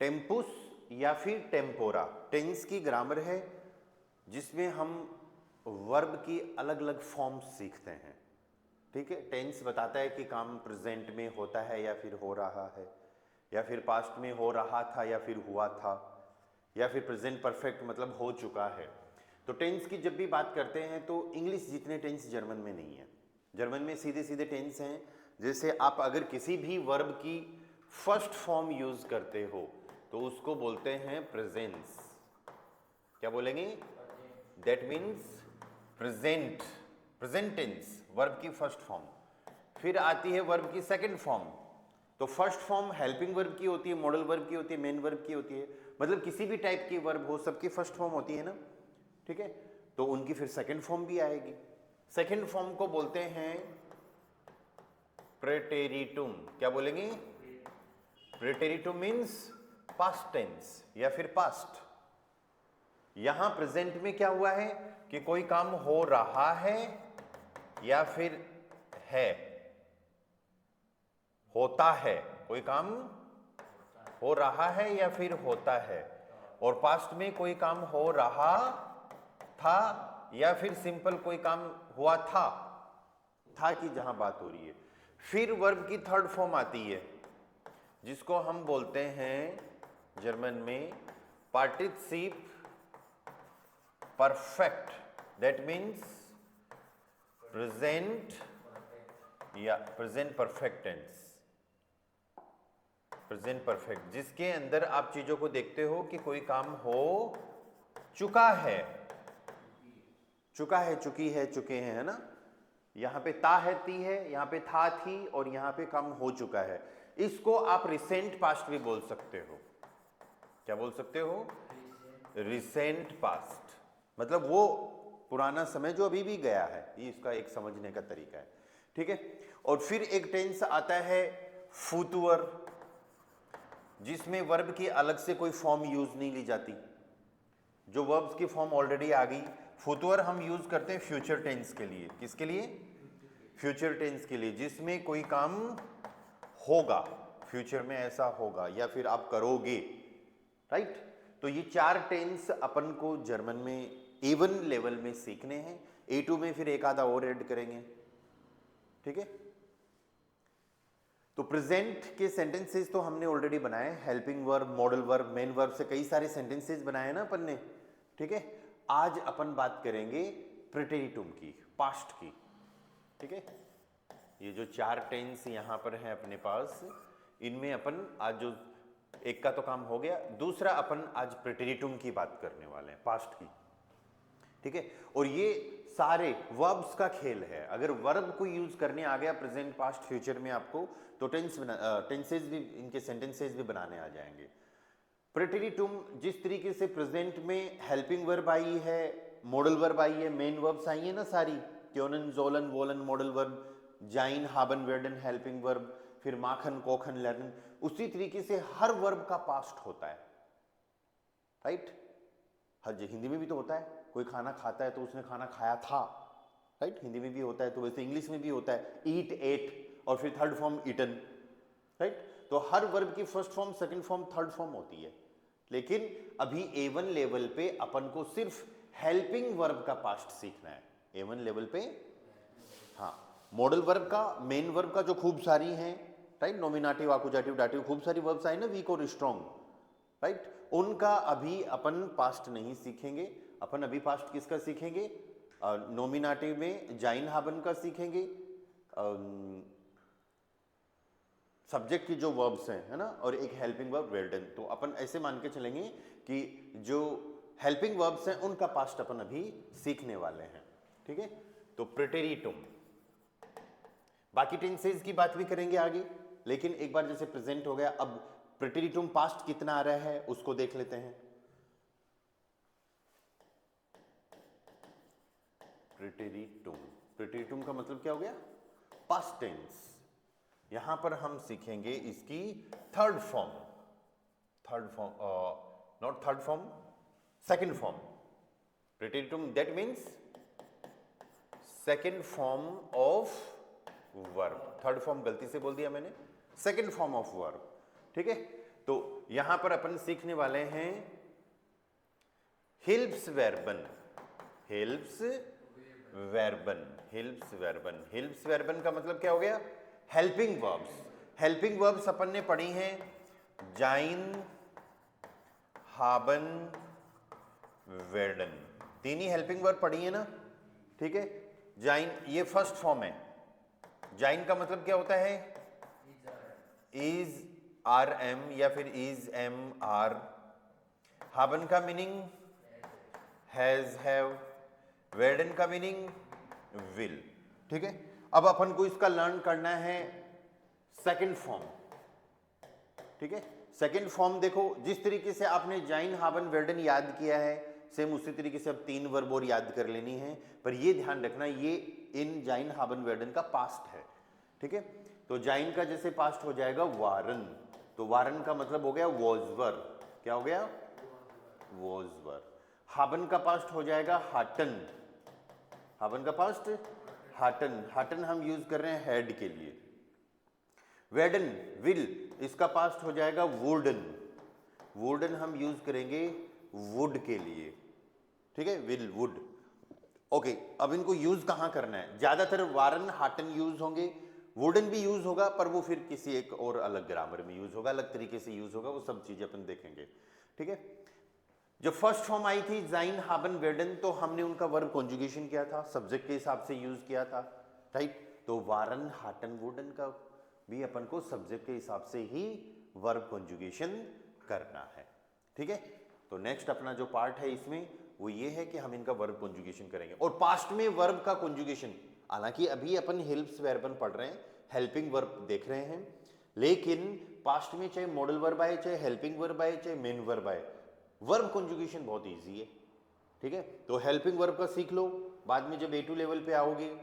टेम्पुस या फिर टेम्पोरा टेंस की ग्रामर है जिसमें हम वर्ब की अलग अलग फॉर्म्स सीखते हैं। ठीक है, टेंस बताता है कि काम प्रेजेंट में होता है या फिर हो रहा है, या फिर पास्ट में हो रहा था या फिर हुआ था, या फिर प्रेजेंट परफेक्ट मतलब हो चुका है। तो टेंस की जब भी बात करते हैं तो इंग्लिश जितने टेंस जर्मन में नहीं है। जर्मन में सीधे सीधे टेंस हैं। जैसे आप अगर किसी भी वर्ब की फर्स्ट फॉर्म यूज करते हो तो उसको बोलते हैं प्रेजेंस। क्या बोलेंगे? That means present, present tense verb की फर्स्ट फॉर्म। फिर आती है वर्ब की सेकंड फॉर्म। तो फर्स्ट फॉर्म हेल्पिंग वर्ब की होती है, मॉडल वर्ब की होती है, मेन वर्ब की होती है। मतलब किसी भी टाइप की वर्ब हो सबकी फर्स्ट फॉर्म होती है ना। ठीक है, तो उनकी फिर सेकंड फॉर्म भी आएगी। सेकंड फॉर्म को बोलते हैं प्रेटेरिटुम। क्या बोलेंगे? प्रेटेरिटुम मीन्स पास्ट टेंस या फिर पास्ट। यहां प्रेजेंट में क्या हुआ है कि कोई काम हो रहा है या फिर है, होता है। कोई काम हो रहा है या फिर होता है। और पास्ट में कोई काम हो रहा था या फिर सिंपल कोई काम हुआ था की जहां बात हो रही है। फिर वर्ब की थर्ड फॉर्म आती है जिसको हम बोलते हैं जर्मन में पार्टिसिप परफेक्ट। दैट मीन्स प्रेजेंट या present perfect tense, present perfect, जिसके अंदर आप चीजों को देखते हो कि कोई काम हो चुका है, चुका है, चुकी है, चुके हैं, है ना। यहां पे ता है, ती है, यहां पे था, थी, और यहां पे काम हो चुका है। इसको आप रिसेंट पास्ट भी बोल सकते हो। क्या बोल सकते हो? Recent past. मतलब वो पुराना समय जो अभी भी गया है, ये इसका एक समझने का तरीका है। ठीक है, और फिर एक टेंस आता है फूतुअर, जिसमें वर्ब की अलग से कोई फॉर्म यूज नहीं ली जाती, जो वर्ब्स की फॉर्म ऑलरेडी आ गई। फूतुअर हम यूज करते हैं फ्यूचर टेंस के लिए। किसके लिए? फ्यूचर टेंस के लिए, जिसमें कोई काम होगा, फ्यूचर में ऐसा होगा या फिर आप करोगे। राइट, तो ये चार टेंस अपन को जर्मन में A1 लेवल में सीखने हैं। A2 में फिर एक आधा और ऐड करेंगे। ठीक है, तो प्रेजेंट के सेंटेंसेस तो हमने ऑलरेडी बनाए। Helping verb, modal verb, main verb से कई सारे सेंटेंसेस बनाए ना अपन ने। ठीक है, आज अपन बात करेंगे प्रेटेरिटुम की, पास्ट की। ठीक है, ये जो चार टेंस यहां पर है अपने पास, इनमें अपन आज जो एक का तो काम हो गया, दूसरा अपन आज प्रेटेरिटुम की बात करने वाले हैं, पास्ट की। ठीक है, और ये सारे वर्ब्स का खेल है। अगर वर्ब को यूज करने आ गया प्रेजेंट, पास्ट, फ्यूचर में आपको, तो टेंसेस भी, इनके सेंटेंसेस भी बनाने आ जाएंगे। प्रेटेरिटुम जिस तरीके से प्रेजेंट में हेल्पिंग वर्ब आई है, मॉडल वर्ब आई है, मेन वर्ब्स आई है ना सारी, क्योनन, जोलन, वोलन मॉडल वर्ब, जाइन, हाबन, वेर्डन हेल्पिंग वर्ब, फिर माखन, कोखन, लर्न, उसी तरीके से हर वर्ब का पास्ट होता है। राइट, हर हिंदी में भी तो होता है, कोई खाना खाता है तो उसने खाना खाया था। राइट, हिंदी में भी होता है, तो वैसे इंग्लिश में भी होता है, ईट, एट, और फिर थर्ड फॉर्म ईटन। राइट, तो हर वर्ब की first form, second form, third form होती है। लेकिन अभी A1 लेवल पे अपन को सिर्फ हेल्पिंग वर्ब का पास्ट सीखना है। A1 लेवल पे, हाँ, मॉडल वर्ब का, मेन वर्ब का जो खूब सारी हैं, राइट, नॉमिनेटिव, आकुजाटिव, दाटिव, खूब सारी वर्ब्स आई ना, वीक और स्ट्रॉन्ग। राइट, उनका अभी अपन पास्ट नहीं सीखेंगे। अपन अभी पास्ट किसका सीखेंगे? नॉमिनेटिव में जाइन, हाबन का सीखेंगे। सब्जेक्ट की जो वर्ब्स हैं, है ना, और एक हेल्पिंग वर्ब वेल्डन। तो अपन ऐसे मान के चलेंगे कि जो हेल्पिंग वर्ब्स हैं उनका पास्ट अपन अभी सीखने वाले हैं। ठीक है, तो प्रेटेरिटुम, बाकी टेंसेस की बात भी करेंगे आगे, लेकिन एक बार जैसे प्रेजेंट हो गया, अब प्रेटेरिटुम पास्ट कितना आ रहा है उसको देख लेते हैं। प्रेटेरिटुम, प्रेटेरिटुम का मतलब क्या हो गया? Past tense. यहां पर हम सीखेंगे इसकी third form, third form, not third form, second form. प्रेटेरिटुम that means second form of verb. Third form गलती से बोल दिया मैंने, सेकंड फॉर्म ऑफ वर्ब। ठीक है, तो यहां पर अपन सीखने वाले हैं हिल्प्स वर्बन। हिल्प्स वर्बन, हिल्प्स वर्बन, हिल्प्स वर्बन का मतलब क्या हो गया? Helping verbs. हेल्पिंग वर्ब्स अपन ने पढ़ी हैं जाइन, हाबन, वेर्डन, तीन ही हेल्पिंग वर्ब पढ़ी है ना, ठीक है। जाइन ये फर्स्ट फॉर्म है। जाइन का मतलब क्या होता है? इज आर एम या फिर इज एम आर। हाबन का मीनिंग हैज, हैव। वेर्डन का मीनिंग विल, ठीक है। अब अपन को इसका लर्न करना है सेकंड फॉर्म, ठीक है। सेकंड फॉर्म देखो, जिस तरीके से आपने जाइन, हाबन, वेर्डन याद किया है, सेम उसी तरीके से अब तीन वर्ब और याद कर लेनी है। पर ये ध्यान रखना, ये इन जाइन, हाबन, वेर्डन का पास्ट है, ठीक है। तो जाइन का जैसे पास्ट हो जाएगा वारन, तो वारन का मतलब हो गया वॉजवर। क्या हो गया? वॉजवर। हाबन का पास्ट हो जाएगा हाटन। हाबन का पास्ट हाटन। हाटन हम यूज कर रहे हैं हेड के लिए। वेर्डन, विल, इसका पास्ट हो जाएगा वुडन। वुडन हम यूज करेंगे वुड के लिए, ठीक है, विल, वुड। ओके, अब इनको यूज कहां करना है? ज्यादातर वारन, हाटन यूज होंगे, वुडन भी यूज होगा, पर वो फिर किसी एक और अलग ग्रामर में यूज होगा, अलग तरीके से यूज होगा, वो सब चीजें अपन देखेंगे, ठीक है। जब फर्स्ट फॉर्म आई थी जाइन, हाबन, वेर्डन, तो हमने उनका वर्ब कॉन्जुगेशन किया था, सब्जेक्ट के हिसाब से यूज किया था, राइट। तो वारन, हाटन, वुडन का भी अपन को सब्जेक्ट के हिसाब से ही वर्ब कॉन्जुगेशन करना है, ठीक है। तो नेक्स्ट अपना जो पार्ट है इसमें वो ये है कि हम इनका वर्ब कॉन्जुगेशन करेंगे। और पास्ट में वर्ब का कॉन्जुगेशन, हालांकि अभी अपन हेल्प्स वर्बन पढ़ रहे हैं, हेल्पिंग वर्ब देख रहे हैं, लेकिन पास्ट में चाहे मॉडल वर्ब आए, चाहे हेल्पिंग वर्ब आए, चाहे मेन वर्ब आए, वर्ब कॉन्जुगेशन बहुत इजी है, ठीक है। तो हेल्पिंग वर्ब का सीख लो, बाद में जब A2 लेवल पे आओगे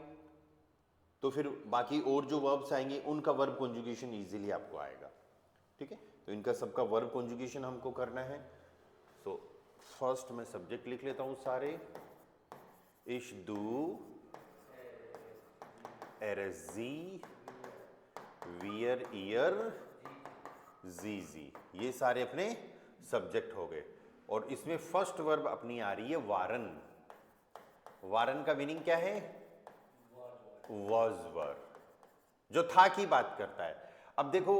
तो फिर बाकी और जो वर्ब्स आएंगे उनका वर्ब कॉन्जुगेशन इजीली आपको आएगा, ठीक है। तो इनका सबका वर्ब कॉन्जुगेशन हमको करना है। सो फर्स्ट मैं सब्जेक्ट लिख लेता हूं सारे, इश, दू, एरजी, वियर, ईयर, जी, ये सारे अपने सब्जेक्ट हो गए। और इसमें फर्स्ट वर्ब अपनी आ रही है वारन। वारन का मीनिंग क्या है? वॉज, जो था की बात करता है। अब देखो,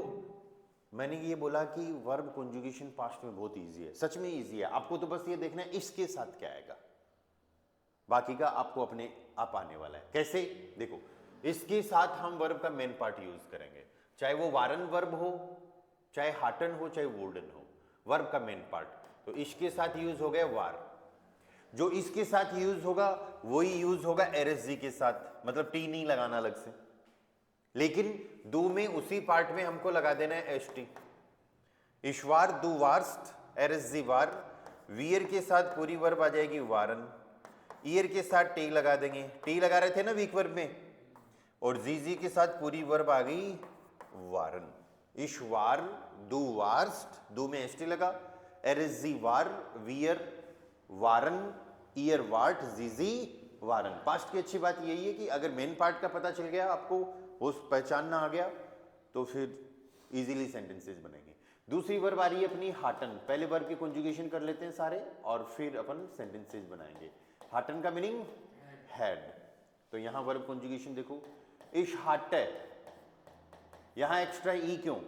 मैंने ये बोला कि वर्ब कॉन्जुगेशन पास्ट में बहुत इजी है, सच में इजी है। आपको तो बस ये देखना है इसके साथ क्या आएगा, बाकी का आपको अपने आप आने वाला है। कैसे? देखो, इसके साथ हम वर्ब का मेन पार्ट यूज करेंगे, चाहे वो वारन वर्ब हो, चाहे हाटन हो, चाहे वुडन हो, वर्ब का मेन पार्ट। तो इसके साथ यूज हो गया वार। जो इसके साथ यूज होगा वही यूज होगा एरएसजी के साथ, मतलब टी नहीं लगाना अलग से, लेकिन दू में उसी पार्ट में हमको लगा देना है एसटी। ईश्वार, दू, वार्स्ट, एरएसजी वार। वियर के साथ पूरी वर्ब आ जाएगी वारन। ईयर के साथ टी लगा देंगे, टी लगा रहे थे ना वीक वर्ब में, और जी के साथ पूरी वर्ब आ गई वारन। ईश्वार, दू, वार्स्ट, दू में एसटी लगा, एरएसजी वार, वियर वारन, ईयर वार्ट, जीजी वारन। पास्ट की अच्छी बात यही है कि अगर मेन पार्ट का पता चल गया, आपको वो पहचानना आ गया, तो फिर इजीली सेंटेंसेस बनेंगे। दूसरी वर्ब आ रही है अपनी हाटन। पहले वर्ब की कॉन्जुगेशन कर लेते हैं सारे और फिर अपन सेंटेंसेस बनाएंगे। हाटन का मीनिंग हेड। तो यहां वर्ब कॉन्जुगेशन देखो, इश हाटे, यहां एक्स्ट्रा ई क्यों?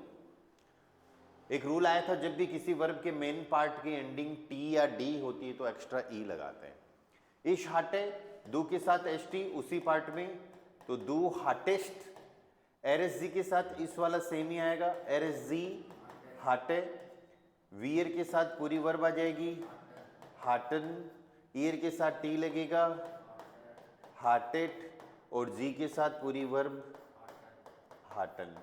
एक रूल आया था, जब भी किसी वर्ब के मेन पार्ट की एंडिंग टी या डी होती है तो एक्स्ट्रा ई लगाते हैं। इश हाटे, दू के साथ एस टी उसी पार्ट में, तो दू हाटेस्ट। एरएसजी के साथ इस वाला सेम ही आएगा, एरएसजी हाटे। वियर के साथ पूरी वर्ब आ जाएगी हाटन। ईयर के साथ टी लगेगा हाटेट, और जी के साथ पूरी वर्ब हाटन।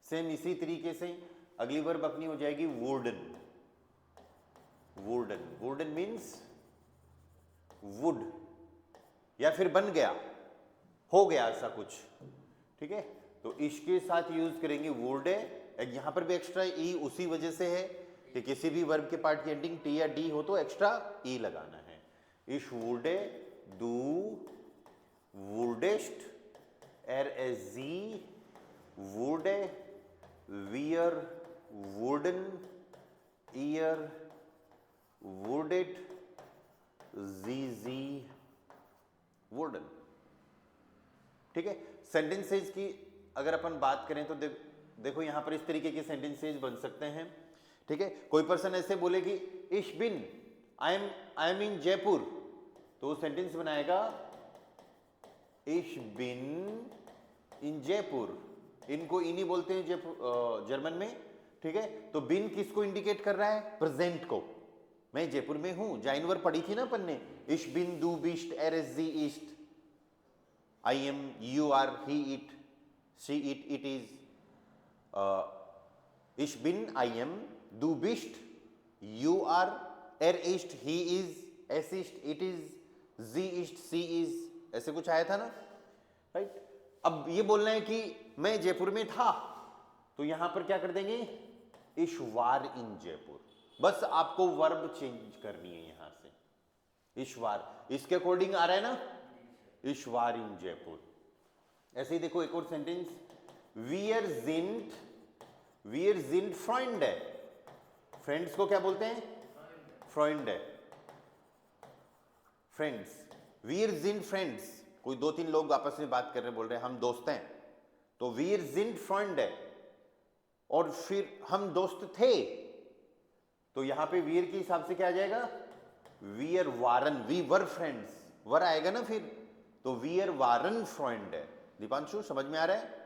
सेम इसी तरीके से अगली वर्ब अपनी हो जाएगी wooden. Wooden, wooden means would, या फिर बन गया, हो गया ऐसा कुछ, ठीक है। तो इसके साथ यूज करेंगे वुड है। यहां पर भी एक्स्ट्रा ई उसी वजह से है कि किसी भी वर्ब के पार्ट की एंडिंग टी या डी हो तो एक्स्ट्रा ई लगाना है। इश वुडे, दू, वुडेस्ट, एरएसजी वुडे, वियर वुडन, ईयर, वुड इट, जी वुडन। ठीक है, सेंटेंसेज की अगर अपन बात करें तो देखो यहां पर इस तरीके के सेंटेंसेज बन सकते हैं। ठीक है, कोई पर्सन ऐसे बोले कि इश बिन आई एम इन जयपुर, तो वो सेंटेंस बनाएगा इश बिन इन जयपुर। इनको इनी बोलते हैं जयपुर जर्मन में। ठीक है, तो बिन किसको इंडिकेट कर रहा है? प्रेजेंट को। मैं जयपुर में हूं, जाइनवर पढ़ी थी ना अपन ने, इश बिन दू बिस्ट एर एस जी ईस्ट, I am, you are, he it, she it, it is, इश बिन आई एम, दू बिस्ट यू आर, एर ईस्ट ही इज, एस ईस्ट इट इज, जी ईस्ट सी इज, ऐसे कुछ आया था ना, राइट। अब ये बोलना है कि मैं जयपुर में था, तो यहां पर क्या कर देंगे? इश वार इन जयपुर। बस आपको वर्ब चेंज करनी है यहां से, इश वार, इसके अकॉर्डिंग आ रहा है ना, इश वार इन जयपुर। ऐसे ही देखो एक और सेंटेंस, वीयर जिंट फ्रेंड है। फ्रेंड्स को क्या बोलते हैं? फ्रेंड है, फ्रेंड्स, वीयर जिंट फ्रेंड्स। कोई दो तीन लोग आपस में बात कर रहे, बोल रहे हैं हम दोस्त हैं, तो वीयर जिंट फ्रेंड है। और फिर हम दोस्त थे, तो यहां पे वीयर के हिसाब से क्या आ जाएगा? वीयर वारन, वी वर फ्रेंड्स, वर आएगा ना फिर, तो वीयर वारन फ्रेंड है। दीपांशु समझ में आ रहा है?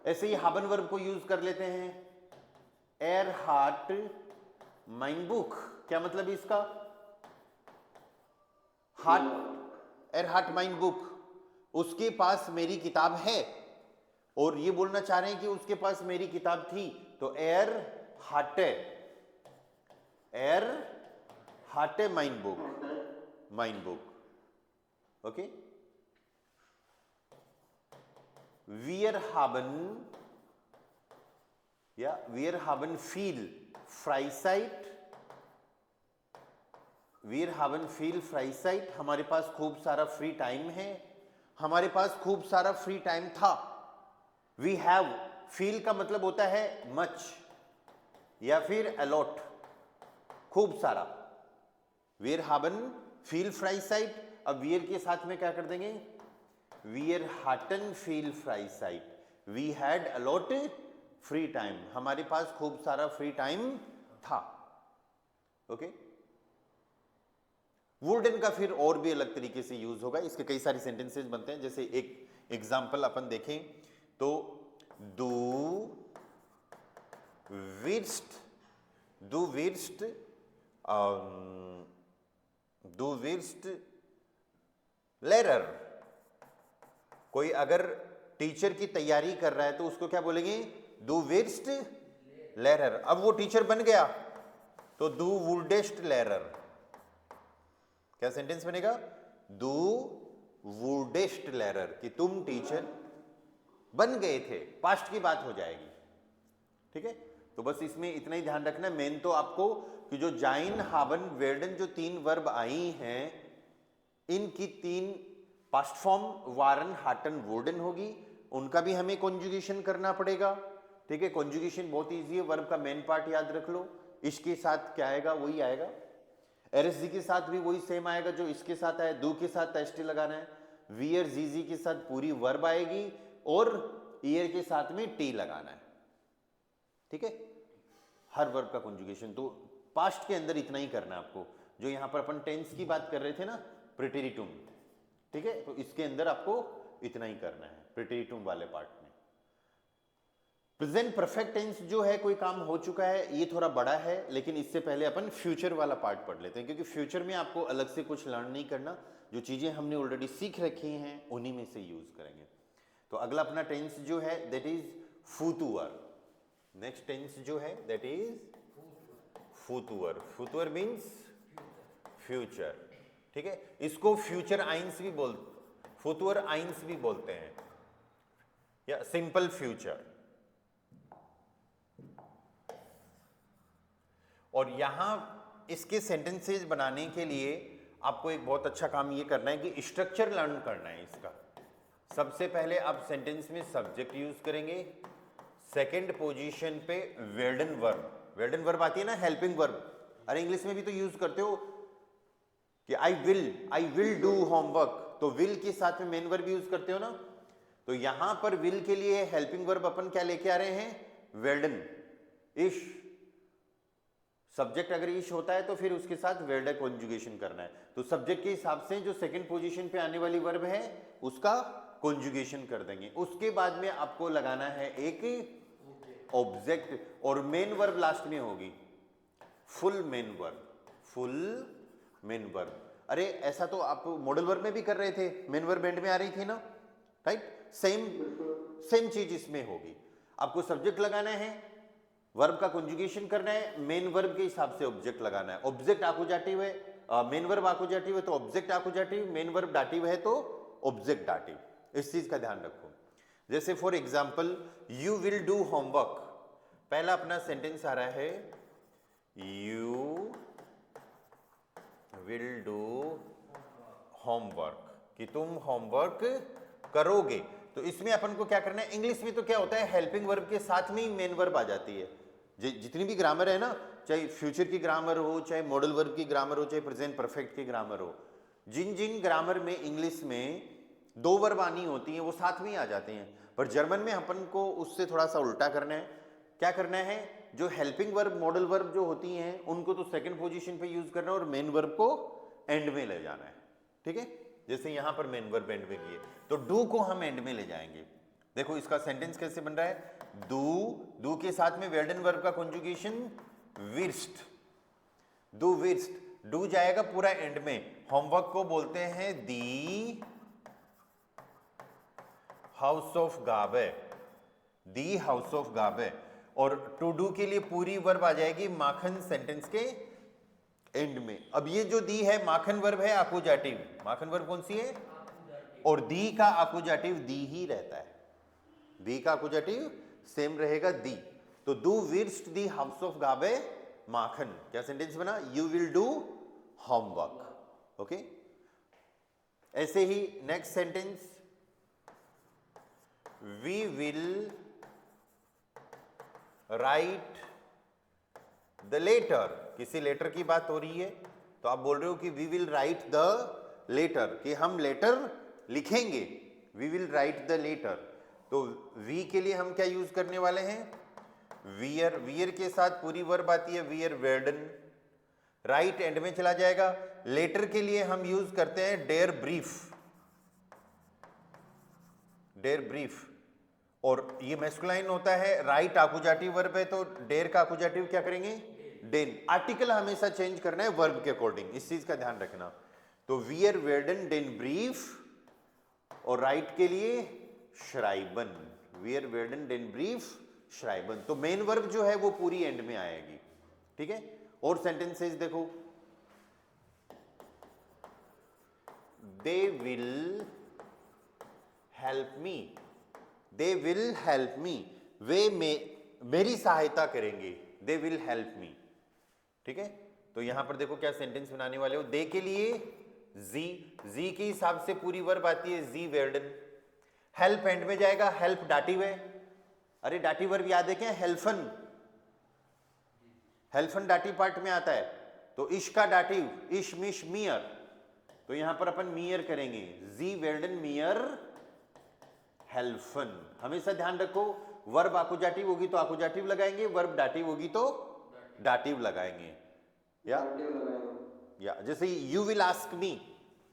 ऐसे ही हाबन वर्ब को यूज कर लेते हैं, एर हार्ट माइन बुक। क्या मतलब इसका? हार्ट, एर हार्ट माइन बुक, उसके पास मेरी किताब है। और ये बोलना चाह रहे हैं कि उसके पास मेरी किताब थी, तो एर हार्टे, एर हार्टे माइन बुक, माइन बुक। Okay, wir haben viel Freizeit, wir haben viel Freizeit, हमारे पास खूब सारा फ्री टाइम है, हमारे पास खूब सारा फ्री टाइम था। we have, feel का मतलब होता है much या फिर allot, खूब सारा। wir haben viel Freizeit, अब wir के साथ में क्या कर देंगे? Wir hatten viel Freizeit, we had a lot free time, हमारे पास खूब सारा फ्री टाइम था। ओके, वुडन का फिर और भी अलग तरीके से यूज होगा, इसके कई सारे सेंटेंसेस बनते हैं। जैसे एक एग्जांपल अपन देखें तो du wirst Lehrer। कोई अगर टीचर की तैयारी कर रहा है तो उसको क्या बोलेंगे? Du wirst Lehrer। अब वो टीचर बन गया तो Du wurdest Lehrer। क्या सेंटेंस बनेगा? Du wurdest Lehrer, कि तुम टीचर बन गए थे, पास्ट की बात हो जाएगी। ठीक है, तो बस इसमें इतना ही ध्यान रखना। मेन तो आपको कि जो जाइन, हाबन, वेर्डन, जो तीन वर्ब आई हैं, इनकी तीन पास्ट फॉर्म वारन, हाटन, वुडन होगी, उनका भी हमें कॉन्जुगेशन करना पड़ेगा। ठीक है, कॉन्जुगेशन बहुत इजी है, वर्ब का मेन पार्ट याद रख लो, इसके साथ क्या आएगा वही आएगा, एरएसजी के साथ भी वही सेम आएगा जो इसके साथ आया, दो के साथ एसटी लगाना है, वीयर जीजी के साथ पूरी वर्ब आएगी और ईयर के साथ में टी लगाना है। ठीक है, हर वर्ब का कॉन्जुगेशन तो पास्ट के अंदर इतना ही करना है आपको। जो यहां पर अपन टेंस की बात कर रहे थे ना, प्रीटेरिटुम, ठीक है, तो इसके अंदर आपको इतना ही करना है प्रीटेरिटुम वाले पार्ट में। प्रेजेंट परफेक्ट टेंस जो है, कोई काम हो चुका है, ये थोड़ा बड़ा है, लेकिन इससे पहले अपन फ्यूचर वाला पार्ट पढ़ लेते हैं, क्योंकि फ्यूचर में आपको अलग से कुछ लर्न नहीं करना, जो चीजें हमने ऑलरेडी सीख रखी हैं उन्हीं में से यूज करेंगे। तो अगला अपना टेंस जो है दैट इज फूतुअर। नेक्स्ट टेंस जो है दैट इज फूतुअर। फूतुअर मीन्स फ्यूचर। ठीक है, इसको फ्यूचर आइंस भी फूतुअर आइंस भी बोलते हैं, या सिंपल फ्यूचर। और यहां इसके सेंटेंसेस बनाने के लिए आपको एक बहुत अच्छा काम ये करना है कि स्ट्रक्चर लर्न करना है इसका। सबसे पहले आप सेंटेंस में सब्जेक्ट यूज करेंगे, सेकंड पोजीशन पे वेल्डन वर्ब। वेल्डन वर्ब आती है ना, हेल्पिंग वर्ब। अरे इंग्लिश में भी तो यूज करते हो कि आई विल डू होमवर्क, तो विल के साथ में मेन वर्ब यूज करते हो ना। तो यहां पर विल के लिए हेल्पिंग वर्ब अपन क्या लेके आ रहे हैं, वेल्डन, इश। सब्जेक्ट अगर इश होता है तो फिर उसके साथ वेल्डन कॉन्जुगेशन करना है। तो सब्जेक्ट के हिसाब से जो सेकंड पोजीशन पे आने वाली वर्ब है उसका कॉन्जुगेशन कर देंगे। उसके बाद में आपको लगाना है एक ऑब्जेक्ट, और मेन वर्ब लास्ट में होगी, full main verb, full main verb. अरे ऐसा तो आप मॉडल वर्ब में भी कर रहे थे, मेन वर्ब एंड में आ रही थी ना, राइट। सेम चीज इसमें होगी। आपको सब्जेक्ट लगाना है, वर्ब का कॉन्जुगेशन करना है, मेन वर्ब के हिसाब से ऑब्जेक्ट लगाना है। ऑब्जेक्ट आकुजाटिव है, मेन वर्ब आकुजाटिव है तो ऑब्जेक्ट आकुजाटिव, मेन वर्ब डाटिव है तो ऑब्जेक्ट डाटिव। इस चीज का ध्यान रखो। जैसे for example you will do homework, पहला अपना सेंटेंस आ रहा है यू विल डू होमवर्क, कि तुम होमवर्क करोगे। तो इसमें अपन को क्या करना है, इंग्लिश में तो क्या होता है, हेल्पिंग वर्ब के साथ में ही मेन वर्ब आ जाती है। जितनी भी ग्रामर है ना, चाहे फ्यूचर की ग्रामर हो, चाहे मॉडल वर्ब की ग्रामर हो, चाहे प्रेजेंट परफेक्ट की ग्रामर हो, जिन जिन ग्रामर में इंग्लिश में दो वर्ब आनी होती हैं वो साथ में ही आ जाते हैं। पर जर्मन में अपन को उससे थोड़ा सा उल्टा करना है। क्या करना है, जो हेल्पिंग वर्ब मॉडल वर्ब जो होती हैं उनको तो सेकंड पोजीशन पे यूज करना है और मेन वर्ब को एंड में ले जाना है। ठीक है, जैसे यहां पर मेन वर्ब एंड में किए तो डू को हम एंड में ले जाएंगे। देखो इसका सेंटेंस कैसे बन रहा है, डू के साथ में वेल्डन वर्ब का कॉन्जुगेशन विर्स्ट, डू विर्स्ट, डू जाएगा पूरा एंड में। होमवर्क को बोलते हैं दी हाउस ऑफ गाबे, दी हाउस ऑफ गाबे। और टू डू के लिए पूरी वर्ब आ जाएगी माखन सेंटेंस के एंड में। अब ये जो दी है माखन वर्ब है आकुजाटिव, माखन वर्ब कौन सी है, और दी का आकुजाटिव दी ही रहता है, दी का आकुजाटिव सेम रहेगा दी। तो डू विर्स्ट दी हाउस ऑफ गाबे माखन, क्या सेंटेंस बना, you will do homework. Okay, ऐसे ही next sentence, we will write the letter, किसी लेटर की बात हो रही है तो आप बोल रहे हो कि we will write the letter, कि हम लेटर लिखेंगे, we will write the letter. तो वी के लिए हम क्या यूज करने वाले हैं, वियर, वियर के साथ पूरी वर्ब आती है वियर वेल्डन, राइट एंड में चला जाएगा। लेटर के लिए हम यूज करते हैं डेयर ब्रीफ, डेयर ब्रीफ, और ये मैस्कुलाइन होता है, राइट आकुजाटिव वर्ब है तो डेयर का आकुजाटिव क्या करेंगे, डेन। आर्टिकल हमेशा चेंज करना है वर्ब के अकॉर्डिंग, इस चीज का ध्यान रखना। तो वियर वेल्डन डेन ब्रीफ, और राइट के लिए श्राइबन, वियर वेल्डन डेन ब्रीफ श्राइबन। तो मेन वर्ब जो है वो पूरी एंड में आएगी। ठीक है, और सेंटेंसेस देखो, they will help me, they will help me, वे मेरी सहायता करेंगे, दे विल हेल्प मी। ठीक है, तो यहां पर देखो क्या सेंटेंस बनाने वाले हो, दे के लिए जी, जी के हिसाब से पूरी वर्ब आती है जी वेल्डन, हेल्प एंड में जाएगा, हेल्प डाटिव है। अरे डाटिव वर्ब याद है क्या, हेल्फन, हेल्फन डाटिव पार्ट में आता है। तो इश का डाटिव इश मिश मियर, तो यहां पर अपन मियर करेंगे, जी वेल्डन मियर हेल्फन। हमेशा ध्यान रखो, वर्ब आकुजाटिव होगी तो आकुजाटिव लगाएंगे, वर्ब डाटिव होगी तो डाटिव लगाएंगे। या जैसे you will ask me,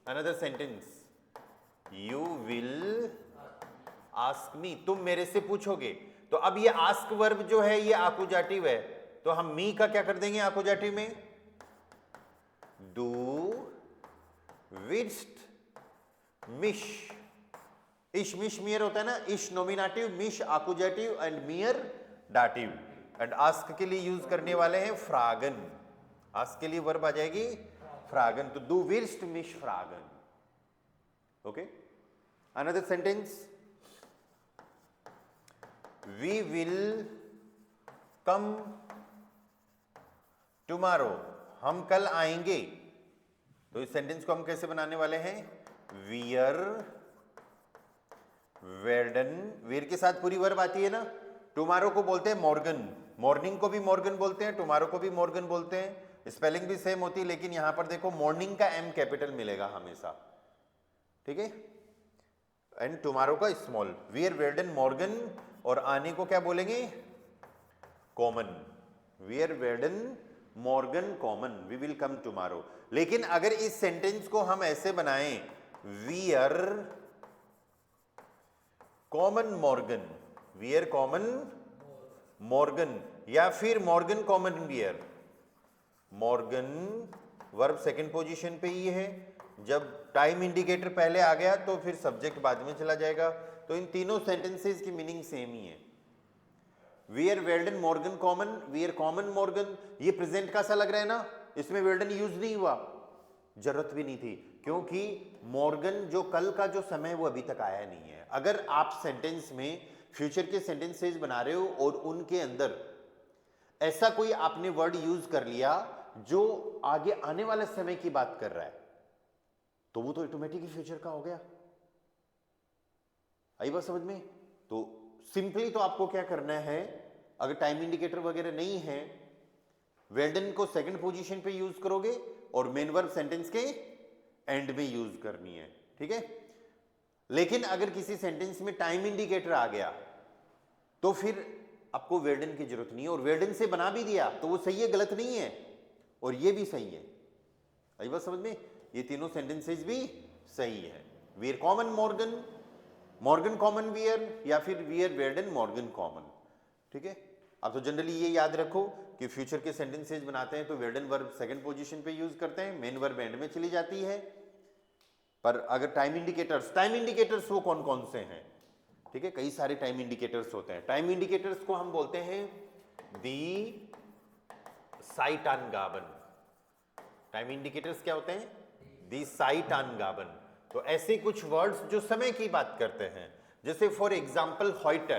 another sentence, you will ask me, तुम मेरे से पूछोगे। तो अब ये आस्क वर्ब जो है ये आकुजाटिव है, तो हम मी का क्या कर देंगे आकुजाटिव में, डू विस्ट मिश, इश मिश मियर होता है ना, इश नॉमिनेटिव, मिश आकुजाटिव एंड मियर डाटिव। एंड आस्क के लिए यूज करने वाले हैं फ्रागन, आस्क के लिए वर्ब आ जाएगी फ्रागन, तो डू विस्ट मिश फ्रागन। Okay, another sentence, we will come tomorrow, हम कल आएंगे। तो इस सेंटेंस को हम कैसे बनाने वाले हैं, वियर वेर्डन, वेर के साथ पूरी वर्ब आती है ना। टुमारो को बोलते हैं मॉर्गन, मॉर्निंग को भी मॉर्गन बोलते हैं, टुमारो को भी मॉर्गन बोलते हैं, स्पेलिंग भी सेम होती है, लेकिन यहां पर देखो मॉर्निंग का एम कैपिटल मिलेगा हमेशा, ठीक है, एंड टुमारो का स्मॉल। वी आर वेर्डन मॉर्गन, और आने को क्या बोलेंगे, कॉमन। वी आर वेर्डन मॉर्गन कॉमन, वी विल कम टुमारो। लेकिन अगर इस सेंटेंस को हम ऐसे बनाएं, वी आर कॉमन मॉर्गन, वी आर कॉमन मॉर्गन, या फिर मॉर्गन कॉमन वियर, मॉर्गन वर्ब सेकंड पोजीशन पे ही है, जब टाइम इंडिकेटर पहले आ गया तो फिर सब्जेक्ट बाद में चला जाएगा। तो इन तीनों सेंटेंसेस की मीनिंग सेम ही है। वी आर वेल्डन मॉर्गन कॉमन, वी आर कॉमन मॉर्गन, ये प्रेजेंट का सा लग रहा है ना, इसमें वेल्डन यूज नहीं हुआ, जरूरत भी नहीं थी, क्योंकि मॉर्गन जो कल का जो समय वो अभी तक आया नहीं है। अगर आप सेंटेंस में फ्यूचर के सेंटेंसेस बना रहे हो और उनके अंदर ऐसा कोई आपने वर्ड यूज कर लिया जो आगे आने वाले समय की बात कर रहा है, तो वो तो ऑटोमेटिकली फ्यूचर का हो गया। आई बात समझ में? तो सिंपली तो आपको क्या करना है, अगर टाइम इंडिकेटर वगैरह नहीं है, वेल्डन को सेकंड पोजीशन पे यूज करोगे और मेन वर्ब सेंटेंस के एंड में यूज करनी है, ठीक है। लेकिन अगर किसी सेंटेंस में टाइम इंडिकेटर आ गया तो फिर आपको वेल्डन की जरूरत नहीं है, और वेल्डन से बना भी दिया तो वो सही है, गलत नहीं है, और ये भी सही है। आई बात समझ में? ये तीनों सेंटेंसेस भी सही है। वीर कॉमन मॉर्गन, मॉर्गन कॉमन वियर, या फिर वियर वेर्डन मॉर्गन कॉमन, ठीक है। अब तो जनरली ये याद रखो कि फ्यूचर के सेंटेंसेस बनाते हैं तो वेर्डन वर्ब सेकंड पोजीशन पे यूज करते हैं, मेन वर्ब एंड में चली जाती है। पर अगर टाइम इंडिकेटर्स वो कौन कौन से हैं, ठीक है, कई सारे टाइम इंडिकेटर्स होते हैं। टाइम इंडिकेटर्स को हम बोलते हैं दी साइटानगाबन। टाइम इंडिकेटर्स क्या होते हैं? दी साइटानगाबन। तो ऐसे कुछ वर्ड्स जो समय की बात करते हैं, जैसे फॉर एग्जाम्पल हॉइटे,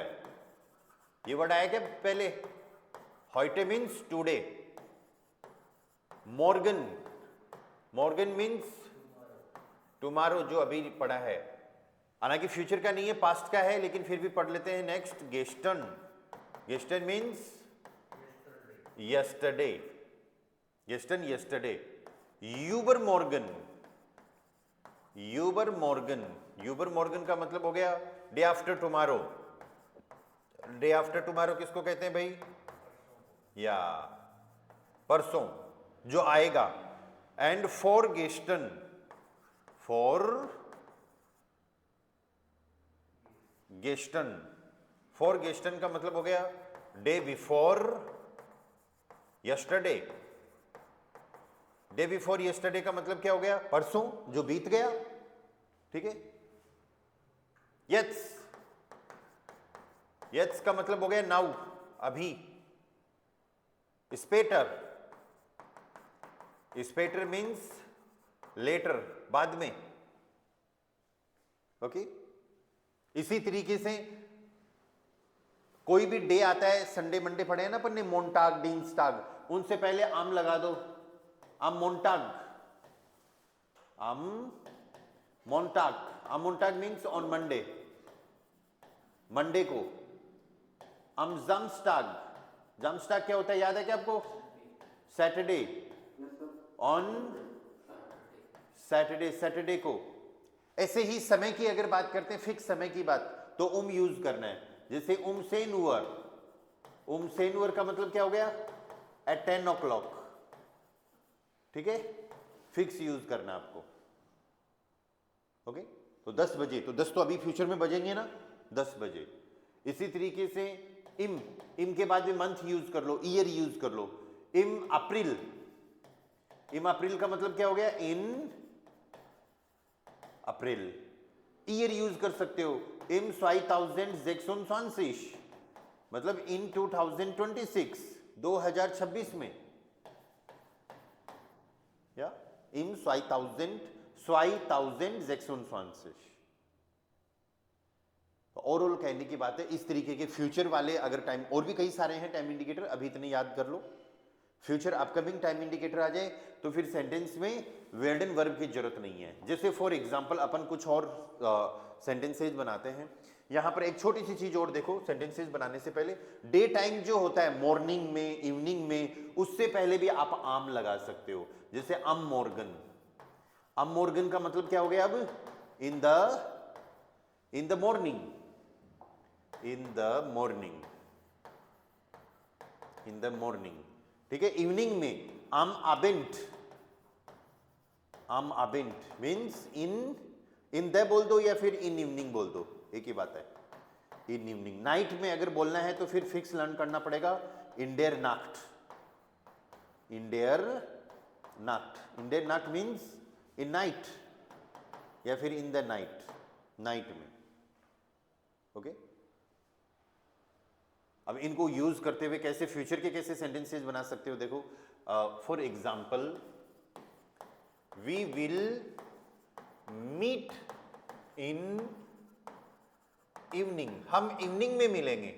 ये वर्ड आया क्या पहले? हॉइटे मीन्स टुडे, मॉर्गन, मॉर्गन मीन्स टुमारो, जो अभी पढ़ा है, हालांकि फ्यूचर का नहीं है, पास्ट का है, लेकिन फिर भी पढ़ लेते हैं। नेक्स्ट गेस्टन, गेस्टन मीन्स यस्टरडे, गेस्टन यस्टरडे। यूबर मॉर्गन, यूबर मॉर्गन, यूबर मॉर्गन का मतलब हो गया day after tomorrow. Day after tomorrow किसको कहते हैं भाई? या परसों, जो आएगा। एंड फॉर गेस्टन, फॉर गेस्टन, फॉर गेस्टन का मतलब हो गया day before yesterday. Day before yesterday का मतलब क्या हो गया? परसों, जो बीत गया, ठीक है। यट्स, यट्स का मतलब हो गया नाउ, अभी। स्पेटर, स्पेटर मीन्स लेटर, बाद में, ओके। इसी तरीके से कोई भी डे आता है, संडे मंडे पढ़े हैं ना अपन ने, मोन्टाग, डीन्स्टाग, उनसे पहले आम लगा दो, आम मोन्टाग, आम मोन्टाग, आम मोन्टाग मीन्स ऑन मंडे, मंडे को। आम जमस्टाग, जमस्टाग क्या होता है, याद है क्या आपको? सैटरडे, ऑन सैटरडे, सैटरडे को। ऐसे ही समय की अगर बात करते हैं, फिक्स समय की बात, तो यूज करना है। जैसे सेनुअर, सेनुअर का मतलब क्या हो गया? एट 10 o'clock, ठीक है, फिक्स यूज करना आपको, ओके। तो 10 बजे, तो 10 तो अभी फ्यूचर में बजेंगे ना, 10 बजे। इसी तरीके से इम के बाद में मंथ यूज कर लो, ईयर यूज कर लो। इम अप्रैल, इम अप्रैल का मतलब क्या हो गया? इन अप्रैल। ईयर यूज कर सकते हो, इम 2026, मतलब इन 2026, 2026 में, या इम 2026। ओवरऑल कहने की बात है, इस तरीके के फ्यूचर वाले अगर टाइम, और भी कई सारे हैं टाइम इंडिकेटर, अभी इतने याद कर लो। फ्यूचर अपकमिंग टाइम इंडिकेटर आ जाए तो फिर सेंटेंस में वेर्डन वर्ब की जरूरत नहीं है। जैसे फॉर एग्जांपल अपन कुछ और सेंटेंसेज बनाते हैं यहां पर एक छोटी सी चीज और देखो सेंटेंसेस बनाने से पहले, डे टाइम जो होता है मॉर्निंग में, इवनिंग में, उससे पहले भी आप आम लगा सकते हो, जैसे अम मॉर्गन। अम मॉर्गन का मतलब क्या हो गया अब? In the morning, in the morning, in the morning, ठीक है। इवनिंग में am abend, am abend means in the बोल दो या फिर इन इवनिंग बोल दो, एक ही बात है, इन इवनिंग। नाइट में अगर बोलना है तो फिर फिक्स लर्न करना पड़ेगा, इन डेयर नाक्ट, इन डेयर नाक्ट, इन डेयर नाक्ट मीन्स इन नाइट या फिर इन द नाइट, नाइट में, ओके। अब इनको यूज करते हुए कैसे फ्यूचर के कैसे सेंटेंसेस बना सकते हो, देखो for example, we will meet in evening, हम इवनिंग में मिलेंगे,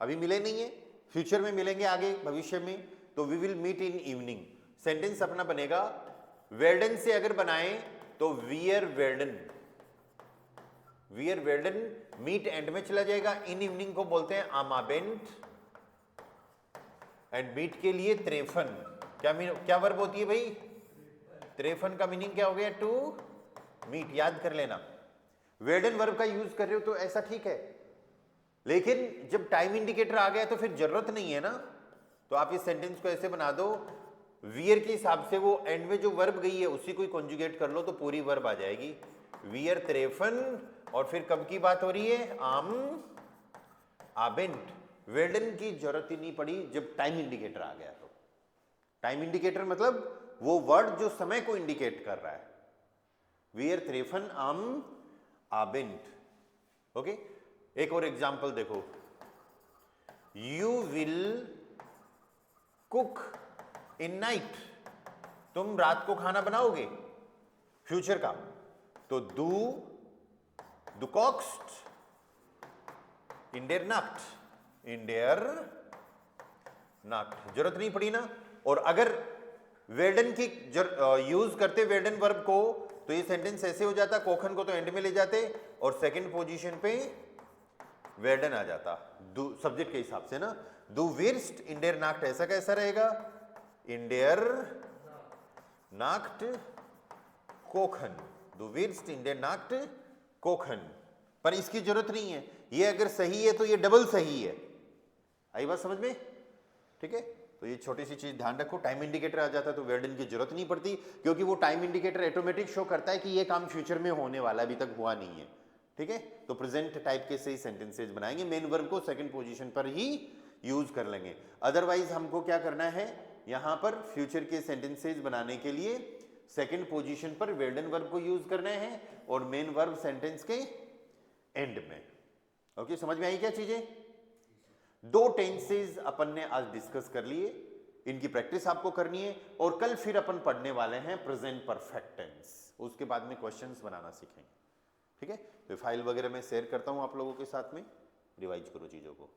अभी मिले नहीं है, फ्यूचर में मिलेंगे आगे भविष्य में, तो we will meet in evening. Sentence अपना बनेगा, वेल्डन से अगर बनाए तो वियर वेल्डन, वियर वेल्डन, मीट एंड में चला जाएगा, इन इवनिंग को बोलते हैं आमाबेंट, एंड मीट के लिए त्रेफन, क्या वर्ब होती है भाई? त्रेफन का मीनिंग क्या हो गया? टू मीट, याद कर लेना। वेल्डन वर्ब का यूज कर रहे हो तो ऐसा ठीक है, लेकिन जब टाइम इंडिकेटर आ गया तो फिर जरूरत नहीं है ना, तो आप इस सेंटेंस को ऐसे बना दो, वियर के हिसाब से वो एंड में जो वर्ब गई है उसी को कॉन्जुगेट कर लो तो पूरी वर्ब आ जाएगी, वियर त्रेफन, और फिर कब की बात हो रही है? आम आबेंट। वेल्डन की जरूरत ही नहीं पड़ी जब टाइम इंडिकेटर आ गया, तो टाइम इंडिकेटर मतलब वो वर्ड जो समय को इंडिकेट कर रहा है, वियर त्रेफन आम आबेंट, ओके। एक और एग्जांपल देखो, you will cook in night, तुम रात को खाना बनाओगे, फ्यूचर का, तो du kochst in der Nacht, in der Nacht, जरूरत नहीं पड़ी ना। और अगर वेल्डन की यूज करते वेल्डन वर्ब को तो ये सेंटेंस ऐसे हो जाता, कोखन को तो एंड में ले जाते और सेकंड पोजीशन पे वेल्डन आ जाता सब्जेक्ट के हिसाब से ना। दू विर्स्ट इन डेयर नाक्ट, ऐसा कैसा रहेगा? इन डेयर नाक्ट कोखन, दू विर्स्ट इन डेयर नाक्ट कोखन, पर इसकी जरूरत नहीं है, ये अगर सही है तो ये डबल सही है, आई बात समझ में? ठीक है, तो ये छोटी सी चीज ध्यान रखो, टाइम इंडिकेटर आ जाता है तो वेल्डन की जरूरत नहीं पड़ती, क्योंकि वो टाइम इंडिकेटर ऑटोमेटिक शो करता है कि ये काम फ्यूचर में होने वाला, अभी तक हुआ नहीं है, ठीक है। तो प्रेजेंट टाइप के से ही सेंटेंसेस बनाएंगे, मेन वर्ब को सेकंड पोजीशन पर ही यूज कर लेंगे। अदरवाइज हमको क्या करना है, यहां पर फ्यूचर के सेंटेंसेस बनाने के लिए सेकंड पोजीशन पर वेल्डन वर्ब को यूज करना है और मेन वर्ब सेंटेंस के एंड में। ओके, समझ में आई क्या चीजें? दो टेंसेस अपन ने आज डिस्कस कर लिए, इनकी प्रैक्टिस आपको करनी है और कल फिर अपन पढ़ने वाले हैं प्रेजेंट परफेक्ट टेंस, उसके बाद में क्वेश्चंस बनाना सीखेंगे, ठीक है। तो फाइल वगैरह मैं शेयर करता हूं आप लोगों के साथ में, रिवाइज करो चीजों को।